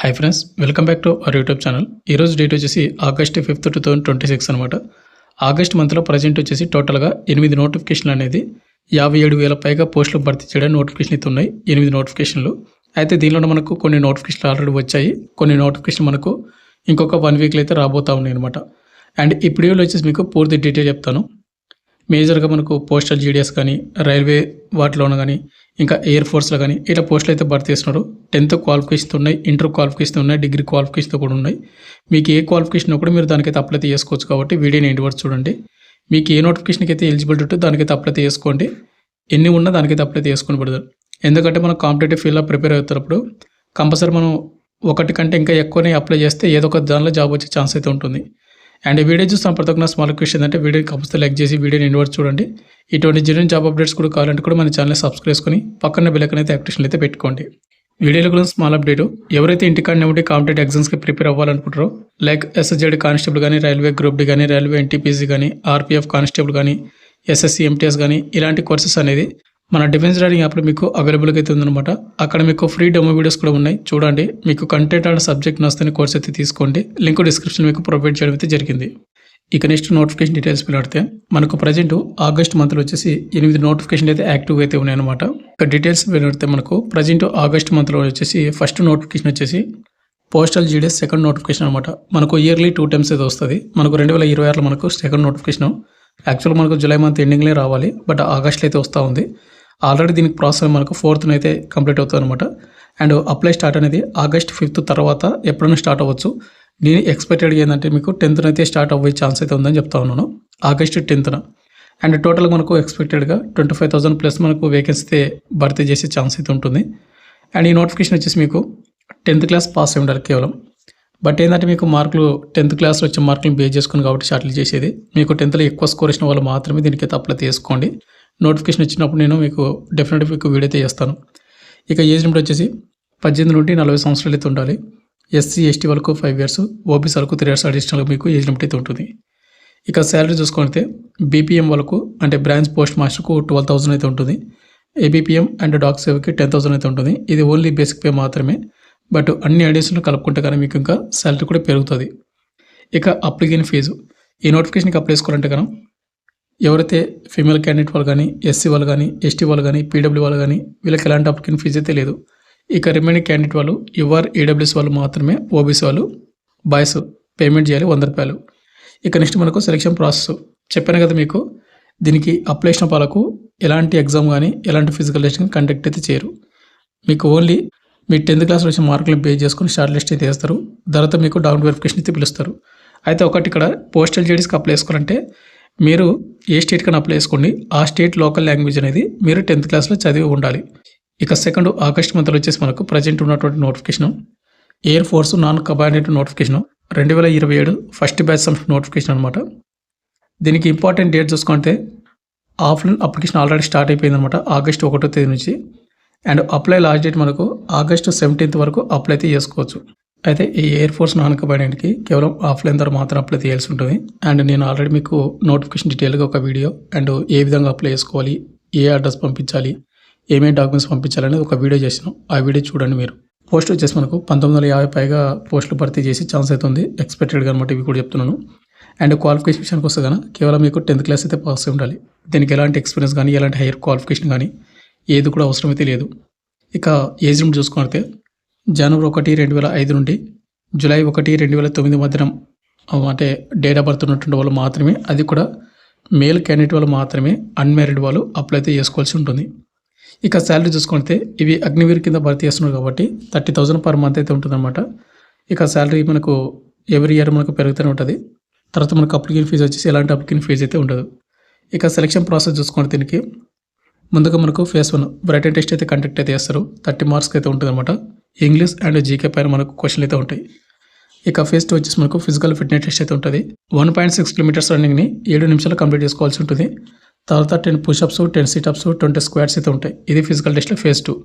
Hi friends, welcome back to our YouTube channel. ఈరోజు date వచ్చేసి August 5th 2026 అనమాట. August మంత్లో ప్రజెంట్ వచ్చేసి టోటల్గా 8 నోటిఫికేషన్లు అనేది 57,000 పైగా పోస్టులు భర్తీ చేయడానికి నోటిఫికేషన్ అయితే ఉన్నాయి. 8 నోటిఫికేషన్లు అయితే దీనిలో మనకు కొన్ని నోటిఫికేషన్లు ఆల్రెడీ వచ్చాయి. కొన్ని నోటిఫికేషన్ మనకు ఇంకొక 1 వీక్లో అయితే రాబోతూ ఉన్నాయి అనమాట. అండ్ ఈ వీడియోలో వచ్చేసి మీకు పూర్తి డీటెయిల్ చెప్తాను. మేజర్గా మనకు పోస్టల్ జీడిఎస్ కానీ, రైల్వే వాటిలోనూ కానీ, ఇంకా ఎయిర్ ఫోర్స్లో కానీ ఇట్లా పోస్టులు అయితే భర్తీ చేస్తున్నారు. 10th క్వాలిఫికేషన్ ఉన్నాయి, ఇంటర్ క్వాలిఫికేషన్ ఉన్నాయి, డిగ్రీ క్వాలిఫికేషన్ కూడా ఉన్నాయి. మీకు ఏ క్వాలిఫికేషన్ కూడా మీరు దానికైతే అప్లై చేసుకోవచ్చు. కాబట్టి వీడియోని ఎండ్ వరకు చూడండి. మీకు ఏ నోటిఫికేషన్కి అయితే ఎలిజిబిలిటీ ఉంటే దానికైతే అప్లై చేసుకోండి. ఎన్ని ఉన్నా దానికైతే అప్లై చేసుకొని పడతారు. ఎందుకంటే మనం కాంపిటేటివ్ ఫీల్డ్లో ప్రిపేర్ అవుతున్నప్పుడు కంపల్సరీ మనం ఒకటి కంటే ఇంకా ఎక్కువనే అప్లై చేస్తే ఏదో ఒక దానిలో జాబ్ వచ్చే ఛాన్స్ అయితే ఉంటుంది. అండ్ వీడియో చూసిన ప్రతి ఒక్క స్మాల్ క్వశ్చన్ అంటే వీడియోని కంపల్సరీ లైక్ చేసి వీడియోని ఎండ్ వరకు చూడండి. ఇటువంటి జెన్యూన్ జాబ్ అప్డేట్స్ కూడా కావాలంటే కూడా మన ఛానల్ సబ్స్క్రైబ్ చేసుకొని పక్కన బెల్ ఐకాన్ అయితే యాక్టివేషన్ అయితే పెట్టుకోండి. వీడియోలో కూడా స్మాల్ అప్డేట్, ఎవరైతే ఇంటికాడనే ఉండి కాంపిటేటివ్ ఎగ్జామ్స్కి ప్రిపేర్ అవ్వాలనుకుంటారో లైక్ ఎస్ఎస్జెడ్ కానిస్టేబుల్ కానీ, రైల్వే గ్రూప్ డి కానీ, రైల్వే ఎన్టీపీసీ కానీ, ఆర్పీఎఫ్ కానిస్టేబుల్ కానీ, ఎస్ఎస్సి ఎంటీఎస్ కానీ ఇలాంటి కోర్సెస్ అనేది మన డిఫెన్స్ రైడింగ్ యాప్లో మీకు అవైలబుల్గా అయితే ఉందన్నమాట. అక్కడ మీకు ఫ్రీ డెమో వీడియోస్ కూడా ఉన్నాయి, చూడండి. మీకు కంటెంట్ అండ్ సబ్జెక్ట్ నచ్చని కోర్స్ అయితే తీసుకోండి. లింక్ డిస్క్రిప్షన్ మీకు ప్రొవైడ్ చేయడం అయితే జరిగింది. ఇక నెక్స్ట్ నోటిఫికేషన్ డీటెయిల్స్ పెడితే మనకు ప్రజెంట్ ఆగస్ట్ మంత్లో వచ్చేసి 8 నోటిఫికేషన్ అయితే యాక్టివ్ అయితే ఉన్నాయన్నమాట. ఇక డీటెయిల్స్ పెడితే మనకు ప్రజెంట్ ఆగస్ట్ మంత్లో వచ్చేసి ఫస్ట్ నోటిఫికేషన్ వచ్చేసి పోస్టల్ జీడిఎస్ సెకండ్ నోటిఫికేషన్ అనమాట. మనకు ఇయర్లీ 2 times అయితే వస్తుంది. మనకు 2026లో మనకు సెకండ్ నోటిఫికేషన్. యాక్చువల్గా మనకు జూలై మంత్ ఎండింగ్లే రావాలి, బట్ ఆగస్ట్లో అయితే వస్తూ ఉంది. ఆల్రెడీ దీనికి ప్రాసెస్ మనకు 4th అయితే కంప్లీట్ అవుతుంది అనమాట. అండ్ అప్లై స్టార్ట్ అనేది ఆగస్ట్ 5th తర్వాత ఎప్పుడైనా స్టార్ట్ అవ్వచ్చు. నేను ఎక్స్పెక్టెడ్ ఏంటంటే మీకు 10th అయితే స్టార్ట్ అవ్వే ఛాన్స్ అయితే ఉందని చెప్తా ఉన్నాను, ఆగస్ట్ 10th. అండ్ టోటల్గా మనకు ఎక్స్పెక్టెడ్గా 25,000 ప్లస్ మనకు వేకెన్సీ భర్తీ చేసే ఛాన్స్ అయితే ఉంటుంది. అండ్ ఈ నోటిఫికేషన్ వచ్చేసి మీకు 10th క్లాస్ పాస్ అయి ఉండాలి కేవలం. బట్ ఏంటంటే మీకు మార్కులు 10th క్లాస్లో వచ్చే మార్కులు బేస్ చేసుకుని కాబట్టి షార్ట్లు చేసేది. మీకు 10thలో ఎక్కువ స్కోర్ ఇచ్చిన వాళ్ళు మాత్రమే దీనికైతే అప్లై చేసుకోండి. నోటిఫికేషన్ ఇచ్చినప్పుడు నేను మీకు డెఫినెట్గా మీకు వీడియో అయితే చేస్తాను. ఇక ఏజ్ లిమిట్ వచ్చేసి 18 నుండి 40 సంవత్సరాలు అయితే ఉండాలి. ఎస్సీ ఎస్టీ వాళ్ళకు 5 years, ఓబీసీ వాళ్ళకు 3 years అడిషనల్గా మీకు ఏజ్ లిమిట్ అయితే ఉంటుంది. ఇక శాలరీ చూసుకుంటే బీపీఎం వాళ్ళకు అంటే బ్రాంచ్ పోస్ట్ మాస్టర్కు 12,000 అయితే ఉంటుంది. ఏబీపీఎం అండ్ డాక్ సేవకి 10,000 అయితే ఉంటుంది. ఇది ఓన్లీ బేసిక్ పే మాత్రమే. బట్ అన్ని అడిషనల్ కలుపుకుంటే కానీ మీకు ఇంకా శాలరీ కూడా పెరుగుతుంది. ఇక అప్లికేషన్ ఫీజు, ఈ నోటిఫికేషన్కి అప్లై చేసుకోవాలంటే కానీ ఎవరైతే ఫీమేల్ క్యాండిడేట్ వాళ్ళు కానీ, ఎస్సీ వాళ్ళు కానీ, ఎస్టీ వాళ్ళు కానీ, పీడబ్ల్యూ వాళ్ళు కానీ వీళ్ళకి ఎలాంటి అప్లికేషన్ ఫీజు అయితే లేదు. ఇక రిమైనింగ్ క్యాండిడేట్ వాళ్ళు యువర్ ఈడబ్ల్యూఎస్ వాళ్ళు మాత్రమే, ఓబీసీ వాళ్ళు బాయ్స్ పేమెంట్ చేయాలి 100 రూపాయలు. ఇక నెక్స్ట్ మనకు సెలక్షన్ ప్రాసెస్ చెప్పాను కదా మీకు. దీనికి అప్లై చేసిన వాళ్ళకు ఎలాంటి ఎగ్జామ్ కానీ, ఎలాంటి ఫిజికల్ టెస్ట్ కానీ కండక్ట్ అయితే చేయరు. మీకు ఓన్లీ మీ 10th క్లాస్లో వచ్చిన మార్కులను బేస్ చేసుకుని షార్ట్ లిస్ట్ అయితే వేస్తారు. తర్వాత మీకు డౌన్ వెరిఫికేషన్ అయితే పిలుస్తారు. అయితే ఒకటి ఇక్కడ పోస్టల్ జీడీస్కి అప్లై చేసుకోవాలంటే మీరు ఏ స్టేట్ కన్నా అప్లై చేసుకోండి, ఆ స్టేట్ లోకల్ లాంగ్వేజ్ అనేది మీరు 10th క్లాస్లో చదివి ఉండాలి. ఇక సెకండ్ ఆగస్ట్ మంత్లో వచ్చేసి మనకు ప్రజెంట్ ఉన్నటువంటి notification air force non commandant notification 2027 first batch notification అనమాట. దీనికి ఇంపార్టెంట్ డేట్ చూసుకుంటే ఆఫ్లైన్ అప్లికేషన్ ఆల్రెడీ స్టార్ట్ అయిపోయింది అనమాట ఆగస్ట్ 1వ తేదీ నుంచి. అండ్ అప్లై లాస్ట్ డేట్ మనకు ఆగస్ట్ 17th వరకు అప్లై అయితే చేసుకోవచ్చు. అయితే ఈ ఎయిర్ ఫోర్స్ నాన్ కమాండెంట్కి కేవలం ఆఫ్లైన్ ద్వారా మాత్రం అప్లై చేయాల్సి ఉంటుంది. అండ్ నేను ఆల్రెడీ మీకు నోటిఫికేషన్ డీటెయిల్గా ఒక వీడియో అండ్ ఏ విధంగా అప్లై చేసుకోవాలి, ఏ అడ్రస్ పంపించాలి, ఏమేమి డాక్యుమెంట్స్ పంపించాలనేది ఒక వీడియో చేసాను. ఆ వీడియో చూడండి మీరు. పోస్ట్ వచ్చేసి మనకు 1950 పైగా పోస్టులు భర్తీ చేసి ఛాన్స్ అయితే ఉంది ఎక్స్పెక్టెడ్గా అనమాట. ఇవి కూడా చెప్తున్నాను. అండ్ క్వాలిఫికేషన్ విషయానికి వస్తే కానీ కేవలం మీకు 10th క్లాస్ అయితే పాస్ అయి ఉండాలి. దీనికి ఎలాంటి ఎక్స్పీరియన్స్ కానీ, ఎలాంటి హైయర్ క్వాలిఫికేషన్ కానీ ఏది కూడా అవసరం అయితే లేదు. ఇక ఏజ్ లిమిట్ చూసుకుంటే జనవరి 1, 2005 నుండి జూలై 1, 2009 మధ్యన అంటే డేట్ ఆఫ్ బర్త్ ఉన్నటువంటి వాళ్ళు మాత్రమే, అది కూడా మేల్ క్యాండిడేట్ వాళ్ళు మాత్రమే, అన్మ్యారీడ్ వాళ్ళు అప్లై అయితే చేసుకోవాల్సి ఉంటుంది. ఇక శాలరీ చూసుకుంటే ఇవి అగ్నివీర్ కింద భర్తీ చేస్తున్నారు కాబట్టి 30,000 per month అయితే ఉంటుందన్నమాట. ఇక శాలరీ మనకు ఎవ్రీ ఇయర్ మనకు పెరుగుతూనే ఉంటుంది. తర్వాత మనకు అప్లికేషన్ ఫీజు వచ్చేసి ఎలాంటి అప్లికేషన్ ఫీజు అయితే ఉండదు. ఇక సెలక్షన్ ప్రాసెస్ చూసుకుంటే దీనికి ముందుగా మనకు ఫేస్ 1 రిటన్ టెస్ట్ అయితే కండక్ట్ అయితే చేస్తారు. 30 marks అయితే ఉంటుంది అనమాట. ఇంగ్లీష్ అండ్ జీకే పైన మనకు క్వశ్చన్లు అయితే ఉంటాయి. ఇక ఫేస్ 2 వచ్చేసి మనకు ఫిజికల్ ఫిట్నెస్ టెస్ట్ అయితే ఉంటుంది. 1.6 kilometers రన్నింగ్ని 7 నిమిషాలు కంప్లీట్ చేసుకోవాల్సి ఉంటుంది. తర్వాత 10 పుషప్స్, 10 సిటప్స్, 20 స్క్వాట్స్ అయితే ఉంటాయి. ఇది ఫిజికల్ టెస్ట్లో ఫేస్ 2.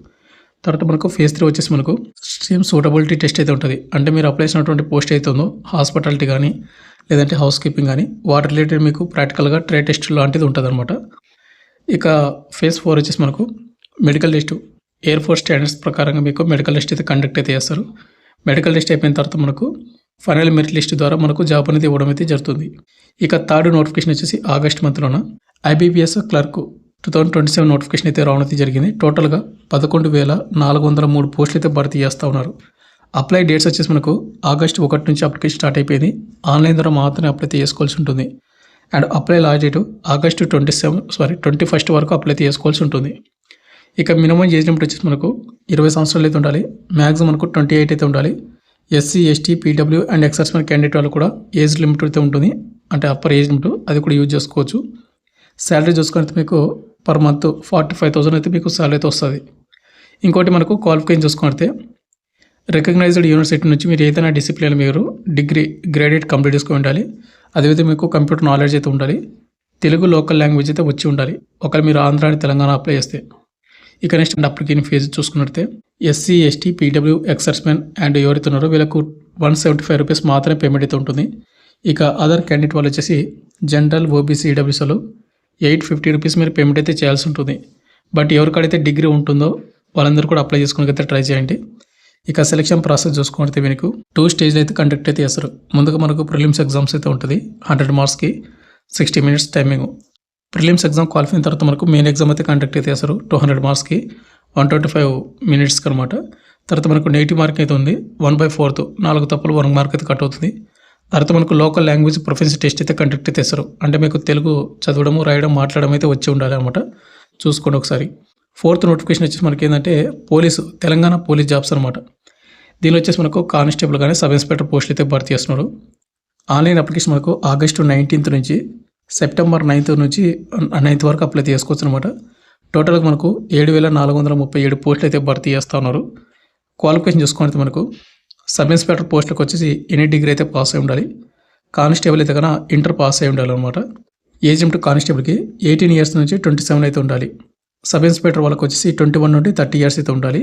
తర్వాత మనకు ఫేస్ 3 వచ్చేసి మనకు స్ట్రీమ్ సూటబిలిటీ టెస్ట్ అయితే ఉంటుంది. అంటే మీరు అప్లై చేసినటువంటి పోస్ట్ అయితే ఉందో హాస్పిటాలిటీ కానీ, లేదంటే హౌస్ కీపింగ్ కానీ వాటి రిలేటెడ్ మీకు ప్రాక్టికల్గా ట్రే టెస్ట్ లాంటిది ఉంటుంది అనమాట. ఇక ఫేజ్ 4 వచ్చేసి మనకు medical test air force standards ప్రకారంగా మీకు మెడికల్ టెస్ట్ అయితే కండక్ట్ అయితే చేస్తారు. మెడికల్ టెస్ట్ అయిపోయిన తర్వాత మనకు ఫైనల్ మెరిట్ లిస్ట్ ద్వారా మనకు జాబ్ అనేది ఇవ్వడం అయితే జరుగుతుంది. ఇక థర్డ్ నోటిఫికేషన్ వచ్చేసి ఆగస్ట్ మంత్లోన IBPS క్లర్క్ 2027 నోటిఫికేషన్ అయితే రావడం అయితే జరిగింది. టోటల్గా 11,403 పోస్టులు అయితే భర్తీ చేస్తూ ఉన్నారు. అప్లై డేట్స్ వచ్చేసి మనకు ఆగస్టు 1 నుంచి అప్లికేషన్ స్టార్ట్ అయిపోయింది. ఆన్లైన్ ద్వారా మాత్రమే అప్లై చేసుకోవాల్సి ఉంటుంది. And apply last date August 21 వరకు అప్లై చేసుకోవాల్సి ఉంటుంది. ఇక మినిమం ఏజ్ లిమిట్ వచ్చేసి మనకు 20 సంవత్సరాలు అయితే ఉండాలి. మ్యాక్సిమం మనకు 28 అయితే ఉండాలి. SC, ST, PW and exercise candidate వాళ్ళు కూడా ఏజ్ లిమిట్ అయితే ఉంటుంది. అంటే అప్పర్ ఏజ్ లిమిట్ అది కూడా యూజ్ చేసుకోవచ్చు. శాలరీ చూసుకుంటే మీకు పర్ మంత్ 45,000 అయితే మీకు శాలరీ అయితే వస్తుంది. ఇంకోటి మనకు క్వాలిఫికేషన్ చూసుకుంటే రికగ్నైజ్డ్ యూనివర్సిటీ నుంచి మీరు ఏదైనా డిసిప్లిన్ మీరు డిగ్రీ గ్రాడ్యుయేట్ కంప్లీట్ చేసుకుని ఉండాలి. అదేవిధంగా మీకు కంప్యూటర్ నాలెడ్జ్ అయితే ఉండాలి. తెలుగు లోకల్ లాంగ్వేజ్ అయితే వచ్చి ఉండాలి. ఒకవేళ మీరు ఆంధ్ర అని తెలంగాణ అప్లై చేస్తే. ఇక నెక్స్ట్ అప్లికేషన్ ఫీజు చూసుకున్నట్టే SC, ST, PW exservicemen and ఎవరైతే ఉన్నారో వీళ్ళకు 175 రూపీస్ మాత్రమే పేమెంట్ అయితే ఉంటుంది. ఇక అదర్ క్యాండిడేట్ వాళ్ళు వచ్చేసి జనరల్, OBC, EWSలో 850 రూపీస్ మీరు పేమెంట్ అయితే చేయాల్సి ఉంటుంది. బట్ ఎవరికైతే డిగ్రీ ఉంటుందో వాళ్ళందరూ కూడా అప్లై చేసుకోవడానికి ట్రై చేయండి. ఇక సెలక్షన్ ప్రాసెస్ చూసుకుంటే మీకు 2 స్టేజ్లో అయితే కండక్ట్ అయితే చేస్తారు. ముందుగా మనకు ప్రిలిమ్స్ ఎగ్జామ్స్ అయితే ఉంటుంది. 100 మార్క్స్కి 60 minutes timing. Prelims exam qualify అయిన తర్వాత మనకు మెయిన్ ఎగ్జామ్ అయితే కండక్ట్ అయితే చేస్తారు. 200 మార్క్స్కి 125 మినిట్స్కి అనమాట. తర్వాత మనకు నెగిటివ్ మార్క్ అయితే ఉంది. 1/4 4 తప్పులు 1 మార్క్ అయితే కట్ అవుతుంది. తర్వాత మనకు లోకల్ లాంగ్వేజ్ ప్రొఫెన్సీ టెస్ట్ అయితే కండక్ట్ అయితే చేస్తారు. అంటే మీకు తెలుగు చదవడము, రాయడం, మాట్లాడడం అయితే వచ్చి ఉండాలి అనమాట. చూసుకోండి ఒకసారి. 4th నోటిఫికేషన్ వచ్చేసి మనకి ఏంటంటే తెలంగాణ పోలీస్ జాబ్స్ అనమాట. దీనిలో వచ్చేసి మనకు కానిస్టేబుల్ కానీ సబ్ ఇన్స్పెక్టర్ పోస్టులు అయితే భర్తీ చేస్తున్నారు. ఆన్లైన్ అప్లికేషన్ మనకు ఆగస్టు 19 నుంచి సెప్టెంబర్ 9 వరకు అప్లై చేసుకోవచ్చు అనమాట. టోటల్గా మనకు 7,437 పోస్టులు అయితే భర్తీ చేస్తూ ఉన్నారు. క్వాలిఫికేషన్ చూసుకుంటే మనకు సబ్ ఇన్స్పెక్టర్ పోస్టులకు వచ్చేసి ఎనీ డిగ్రీ అయితే పాస్ అయి ఉండాలి. కానిస్టేబుల్ అయితే కన్నా ఇంటర్ పాస్ అయి ఉండాలి అనమాట. ఏజ్ లిమిట్ కానిస్టేబుల్కి 18 ఇయర్స్ నుంచి 27 అయితే ఉండాలి. సబ్ ఇన్స్పెక్టర్ వాళ్ళకి వచ్చేసి 21 నుండి 30 ఇయర్స్ అయితే ఉండాలి.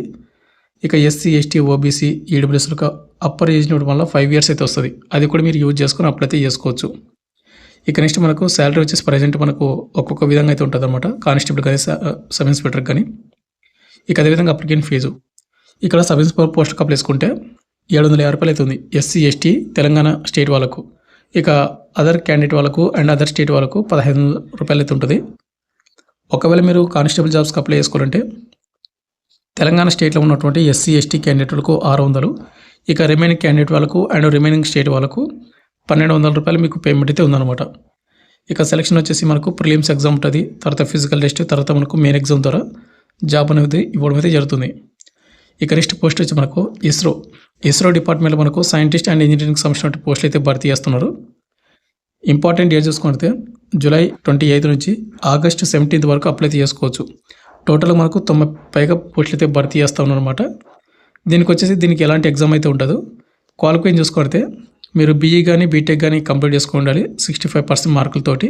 ఇక SC, ST, OBC, EWSలకు అప్పర్ ఏజ్ లిమిట్ వల్ల 5 ఇయర్స్ అయితే వస్తుంది. అది కూడా మీరు యూజ్ చేసుకొని అప్లై అయితే చేసుకోవచ్చు. ఇక నెక్స్ట్ మనకు శాలరీ వచ్చేసి ప్రజెంట్ మనకు ఒక్కొక్క విధంగా అయితే ఉంటుంది అనమాట. కానిస్టేబుల్ కానీ సబ్ ఇన్స్పెక్టర్ కానీ. ఇక అదేవిధంగా అప్లికేషన్ ఫీజు ఇక్కడ సబ్ ఇన్స్పెక్టర్ పోస్ట్కి అప్లై చేసుకుంటే 750 రూపాయలు అవుతుంది. SC, ST తెలంగాణ స్టేట్ వాళ్ళకు. ఇక అదర్ క్యాండిడేట్ వాళ్ళకు అండ్ అదర్ స్టేట్ వాళ్ళకు 1500 రూపాయలు అయితే ఉంటుంది. ఒకవేళ మీరు కానిస్టేబుల్ జాబ్స్కి అప్లై చేసుకోవాలంటే తెలంగాణ స్టేట్లో ఉన్నటువంటి SC, ST క్యాండిడేట్ వాళ్ళకు 600. ఇక రిమైనింగ్ క్యాండిడేట్ వాళ్ళకు అండ్ రిమైనింగ్ స్టేట్ వాళ్ళకు 1200 రూపాయలు మీకు పేమెంట్ అయితే ఉందన్నమాట. ఇక సెలక్షన్ వచ్చేసి మనకు ప్రిలిమ్స్ ఎగ్జామ్ ఉంటుంది. తర్వాత ఫిజికల్ టెస్ట్, తర్వాత మనకు మెయిన్ ఎగ్జామ్ ద్వారా జాబ్ అనేది ఇవ్వడం అయితే జరుగుతుంది. ఇక నెక్స్ట్ పోస్ట్ వచ్చి మనకు ఇస్రో డిపార్ట్మెంట్లో మనకు సైంటిస్ట్ అండ్ ఇంజనీరింగ్ సంబంధించిన పోస్టులు అయితే భర్తీ చేస్తున్నారు. ఇంపార్టెంట్ డేట్ చూసుకుంటే జూలై 28 నుంచి ఆగస్టు 17 వరకు అప్లై చేసుకోవచ్చు. టోటల్గా మనకు 90 పైగా పోస్టులు అయితే భర్తీ చేస్తూ ఉన్నారన్నమాట. దీనికి ఎలాంటి ఎగ్జామ్ అయితే ఉండదు. క్వాలిఫికేషన్ చూసుకుంటే మీరు BE కానీ బీటెక్ కానీ కంప్లీట్ చేసుకుని ఉండాలి 65% మార్కులతోటి.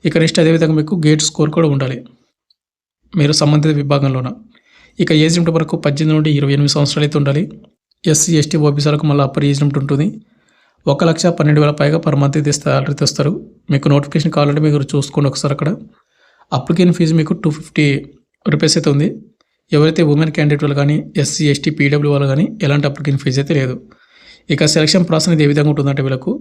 ఇక నెక్స్ట్ అదేవిధంగా మీకు గేట్ స్కోర్ కూడా ఉండాలి మీరు సంబంధిత విభాగంలోన. ఇక ఏజ్ లిమిట్ వరకు 18 నుండి 28 సంవత్సరాలు అయితే ఉండాలి. SC, ST, OBCలకు మళ్ళీ అప్పర్ ఏజ్ లిమిట్ ఉంటుంది. 1,12,000 పైగా పర్ మంత్ అయితే శాలరీ తెస్తారు. మీకు నోటిఫికేషన్ కావాలంటే మీరు చూసుకోండి ఒకసారి. అక్కడ అప్లికేషన్ ఫీజు మీకు 250 రూపీస్ అయితే ఉంది. ఎవరైతే ఉమెన్ క్యాండిడేట్ వాళ్ళు కానీ SC, ST, PW వాళ్ళు కానీ ఎలాంటి అప్లికేషన్ ఫీజు అయితే లేదు. ఇక సెలక్షన్ ప్రాసెస్ అనేది ఏ విధంగా ఉంటుందంటే వీళ్ళకు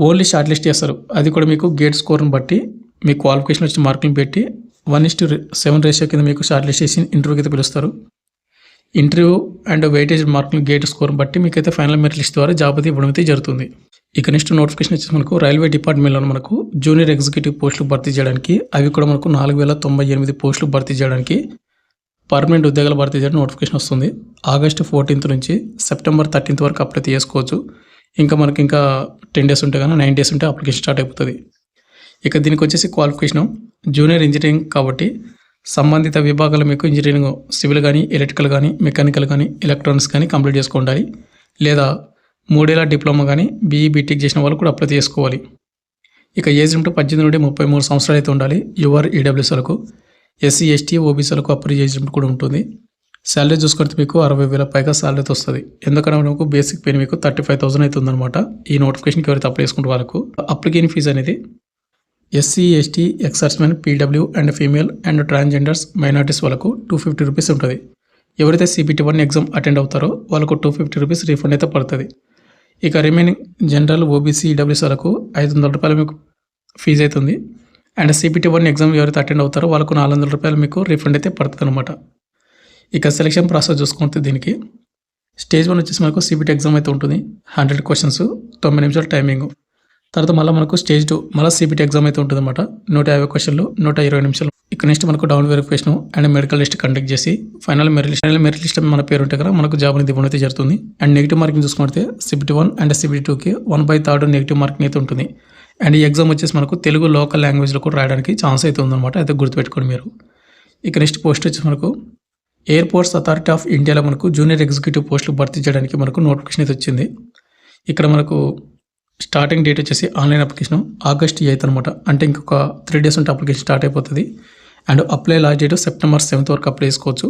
ఓన్లీ షార్ట్ లిస్ట్ చేస్తారు. అది కూడా మీకు గేట్ స్కోర్ని బట్టి మీ క్వాలిఫికేషన్ వచ్చిన మార్కులను పెట్టి 1:7 రేషియో కింద మీకు షార్ట్ లిస్ట్ చేసి ఇంటర్వ్యూకి అయితే పిలుస్తారు. ఇంటర్వ్యూ అండ్ వెయిటేజ్ మార్కులు గేట్ స్కోర్ని బట్టి మీకైతే ఫైనల్ మెరిట్ లిస్ట్ ద్వారా జాబ్ అయితే ఇవ్వడం అయితే జరుగుతుంది. ఇక నెక్స్ట్ నోటిఫికేషన్ వచ్చేసి మనకు రైల్వే డిపార్ట్మెంట్లో మనకు జూనియర్ ఎగ్జిక్యూటివ్ పోస్టులు భర్తీ చేయడానికి అవి కూడా మనకు 4,098 పోస్టులు భర్తీ చేయడానికి పర్మనెంట్ ఉద్యోగాలు భర్తీ చేయడం నోటిఫికేషన్ వస్తుంది. ఆగస్టు 14 నుంచి సెప్టెంబర్ 13 వరకు అప్లై చేసుకోవచ్చు. ఇంకా 10 డేస్ ఉంటే కానీ 9 డేస్ ఉంటే అప్లికేషన్ స్టార్ట్ అయిపోతుంది. ఇక దీనికి వచ్చేసి క్వాలిఫికేషన్ జూనియర్ ఇంజనీరింగ్ కాబట్టి సంబంధిత విభాగాలు మీకు ఇంజనీరింగ్ సివిల్ కానీ ఎలక్ట్రికల్ కానీ మెకానికల్ కానీ ఎలక్ట్రానిక్స్ కానీ కంప్లీట్ చేసుకోవాలి. లేదా 3 ఏళ్ల డిప్లొమా కానీ BE బీటెక్ చేసిన వాళ్ళు కూడా అప్లై చేసుకోవాలి. ఇక ఏజ్ లిమిట్ 18 నుండి 33 సంవత్సరాలు అయితే ఉండాలి. యువర్ EWSలకు. SC, ST, OBCలకు అప్పర్ ఏజ్ లిమిట్ కూడా ఉంటుంది. శాలరీ చూసుకుంటే మీకు 60,000 పైగా శాలరీ అయితే వస్తుంది. ఎందుకంటే మనకు బేసిక్ పే మీకు 35,000 అయితే ఉందన్నమాట. ఈ నోటిఫికేషన్కి ఎవరైతే అప్లై చేసుకుంటే వాళ్ళకు అప్లికేషన్ ఫీజు అనేది SC, ST ఎక్సర్స్మెన్, PW and female and transgenders minorities వాళ్ళకు 250 రూపీస్ ఉంటుంది. ఎవరైతే CPT-1 ఎగ్జామ్ అటెండ్ అవుతారో వాళ్ళకు 250 రూపీస్ రీఫండ్ అయితే పడుతుంది. ఇక రిమైనింగ్ జనరల్, ఓబీసీ, ఈడబ్ల్యూఎస్ వాళ్ళకు 500 రూపాయలు మీకు ఫీజు అవుతుంది. అండ్ CPT-1 ఎగ్జామ్ ఎవరైతే అటెండ్ అవుతారో వాళ్ళకు 400 రూపాయలు మీకు రీఫండ్ అయితే పడుతుంది అనమాట. ఇక సెలక్షన్ ప్రాసెస్ చూసుకుంటే దీనికి స్టేజ్ 1 వచ్చేసి మనకు CPT ఎగ్జామ్ అయితే ఉంటుంది. 100 క్వశ్చన్స్, 90 నిమిషాలు టైమింగ్. తర్వాత మళ్ళీ మనకు స్టేజ్ 2 మళ్ళీ CPT ఎగ్జామ్ అయితే ఉంటుంది అనమాట. 150 క్వశ్చన్లు, 120 నిమిషాలు. ఇక్కడ నెక్స్ట్ మనకు down verification and medical list conduct చేసి ఫైనల్ మెరిట్ లిస్ట్ మన పేరు ఉంటే కదా మనకు జాబ్ అనేది ఇవ్వడం అయితే జరుగుతుంది. అండ్ నెగిటివ్ మార్కింగ్ చూసుకుంటే CPT-1 అండ్ CPT-2కి 1/3 నెగిటివ్ మార్కింగ్ అయితే ఉంటుంది. అండ్ ఈ ఎగ్జామ్ వచ్చేసి మనకు తెలుగు లోకల్ లాంగ్వేజ్లో కూడా రాయడానికి ఛాన్స్ అయితే ఉందన్నమాట. అయితే గుర్తుపెట్టుకోండి మీరు. ఇక నెక్స్ట్ పోస్ట్ వచ్చేసి మనకు ఎయిర్పోర్ట్స్ అథారిటీ ఆఫ్ ఇండియాలో మనకు జూనియర్ ఎగ్జిక్యూటివ్ పోస్టులు భర్తీ చేయడానికి మనకు నోటిఫికేషన్ అయితే వచ్చింది. ఇక్కడ మనకు స్టార్టింగ్ డేట్ వచ్చేసి ఆన్లైన్ అప్లికేషన్ August 8 అనమాట. అంటే ఇంకొక 3 days ఉంటే అప్లికేషన్ స్టార్ట్ అయిపోతుంది. And apply last date September 7 వరకు అప్లై చేసుకోవచ్చు.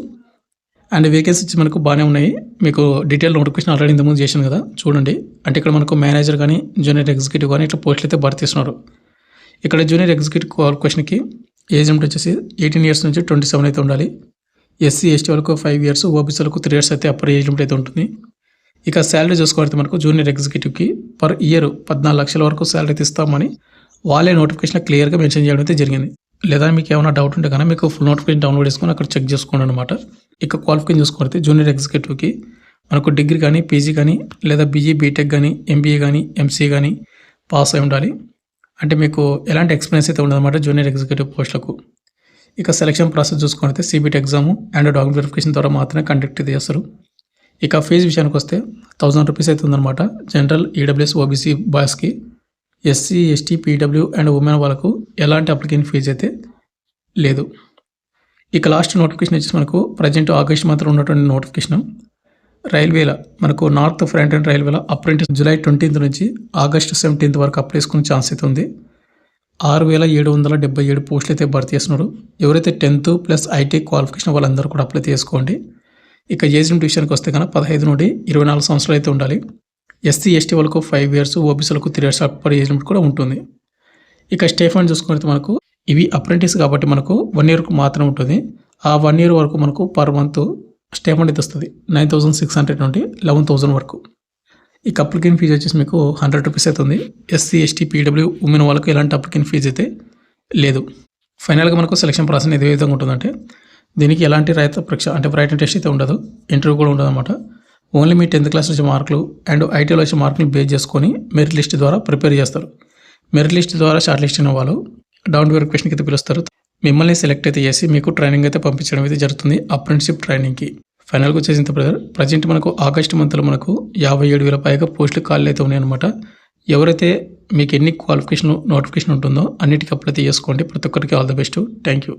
అండ్ వేకెన్సీ వచ్చి మనకు బాగానే ఉన్నాయి. మీకు డీటెయిల్ నోటిఫికేషన్ ఆల్రెడీ ఇంతకుముందు చేశాను కదా, చూడండి. అంటే ఇక్కడ మనకు మేనేజర్ కానీ జూనియర్ ఎగ్జిక్యూటివ్ కానీ ఇట్లా పోస్టులు అయితే భర్తీ చేస్తున్నారు. ఇక్కడ జూనియర్ ఎగ్జిక్యూటివ్ క్వాలిఫికేషన్కి ఏజ్ లిమిట్ వచ్చేసి 18 years నుంచి 27 అయితే ఉండాలి. SC, ST వాళ్ళకు 5 years, OBC వాళ్ళకు 3 years అయితే అప్పర్ ఏజ్ లిమిట్ అయితే ఉంటుంది. ఇక శాలరీ చూసుకోవాలి మనకు జూనియర్ ఎగ్జిక్యూటివ్కి పర్ ఇయర్ 14 లక్షల వరకు శాలరీ అయితే ఇస్తామని వాళ్ళే నోటిఫికేషన్ క్లియర్గా మెన్షన్ చేయడం అయితే జరిగింది. లేదా మీకు ఏమైనా డౌట్ ఉంటే కానీ మీకు ఫుల్ నోటిఫికేషన్ డౌన్లోడ్ చేసుకొని అక్కడ చెక్ చేసుకోండి అనమాట. ఇక క్వాలిఫికేషన్ చూసుకుంటే జూనియర్ ఎగ్జిక్యూటివ్కి మనకు డిగ్రీ కానీ, పీజీ కానీ, లేదా BE, బీటెక్ కానీ, MBA కానీ, MCA కానీ పాస్ అయి ఉండాలి. అంటే మీకు ఎలాంటి ఎక్స్పీరియన్స్ అయితే ఉండదన్నమాట జూనియర్ ఎగ్జిక్యూటివ్ పోస్టులకు. ఇక సెలక్షన్ ప్రాసెస్ చూసుకుంటే CPT exam and document verification ద్వారా మాత్రమే కండక్ట్ అయితే చేస్తారు. ఇక ఫీజు విషయానికి వస్తే 1000 రూపీస్ అయితే ఉందన్నమాట. జనరల్, ఈడబ్ల్యూఎస్, ఓబీసీ బాయ్స్కి, SC, ST, PW and women వాళ్ళకు ఎలాంటి అప్లికేషన్ ఫీజు అయితే లేదు. ఇక లాస్ట్ నోటిఫికేషన్ వచ్చేసి మనకు ప్రజెంట్ ఆగస్ట్ మాత్రం ఉన్నటువంటి నోటిఫికేషన్ రైల్వేల మనకు నార్త్ ఫ్రంట్ రైల్వేల అప్రెంటిస్ July 20 నుంచి August 17 వరకు అప్లై చేసుకునే ఛాన్స్ అయితే ఉంది. 6777 పోస్టులు అయితే భర్తీ చేస్తున్నారు. ఎవరైతే 10th ప్లస్ IT క్వాలిఫికేషన్ వాళ్ళందరూ కూడా అప్లై చేసుకోండి. ఇక ఏజ్ లిమిట్ విషయానికి వస్తే కన్నా 15 నుండి 24 సంవత్సరాలు అయితే ఉండాలి. SC, ST వాళ్ళకు 5 years, OBC వాళ్ళకు 3 years అప్పర్ ఏజ్ లిమిట్ కూడా ఉంటుంది. ఇక స్టే ఫండ్ చూసుకుంటే మనకు ఇవి అప్రెంటిస్ కాబట్టి మనకు 1 year మాత్రం ఉంటుంది. ఆ 1 year వరకు మనకు పర్ మంత్ స్టే ఫండ్ అయితే వస్తుంది 9,600 నుండి 11,000 వరకు. ఇక అప్లికేషన్ ఫీజు వచ్చేసి మీకు 100 రూపీస్ అవుతుంది. SC, ST, PW ఉమెన్ వాళ్ళకు ఎలాంటి అప్లికేషన్ ఫీజు అయితే లేదు. ఫైనల్గా మనకు సెలక్షన్ ప్రాసెస్ ఏ విధంగా ఉంటుందంటే దీనికి ఎలాంటి రైతు పరీక్ష అంటే రైటింగ్ టెస్ట్ అయితే ఉండదు, ఇంటర్వ్యూ కూడా ఉండదు అనమాట. ఓన్లీ మీ 10th క్లాస్ వచ్చే మార్కులు అండ్ ఐటీలో వచ్చే మార్కులు బేస్ చేసుకొని మెరిట్ లిస్ట్ ద్వారా ప్రిపేర్ చేస్తారు. మెరిట్ లిస్ట్ ద్వారా షార్ట్ లిస్ట్ అయిన వాళ్ళు డౌన్ వెరిఫికేషన్కి అయితే పిలుస్తారు. మిమ్మల్ని సెలెక్ట్ అయితే చేసి మీకు ట్రైనింగ్ అయితే పంపించడం అయితే జరుగుతుంది అప్రెంటిస్షిప్ ట్రైనింగ్కి. ఫైనల్గా వచ్చేసి ఇంత ప్రజెంట్ మనకు ఆగస్ట్ మంత్లో మనకు 57,000 పైగా పోస్టులు ఖాళీ అయితే ఉన్నాయన్నమాట. ఎవరైతే మీకు ఎన్ని క్వాలిఫికేషన్ నోటిఫికేషన్ ఉంటుందో అన్నిటికీ అప్లై చేసుకోండి. ప్రతి ఒక్కరికి all the best. Thank you.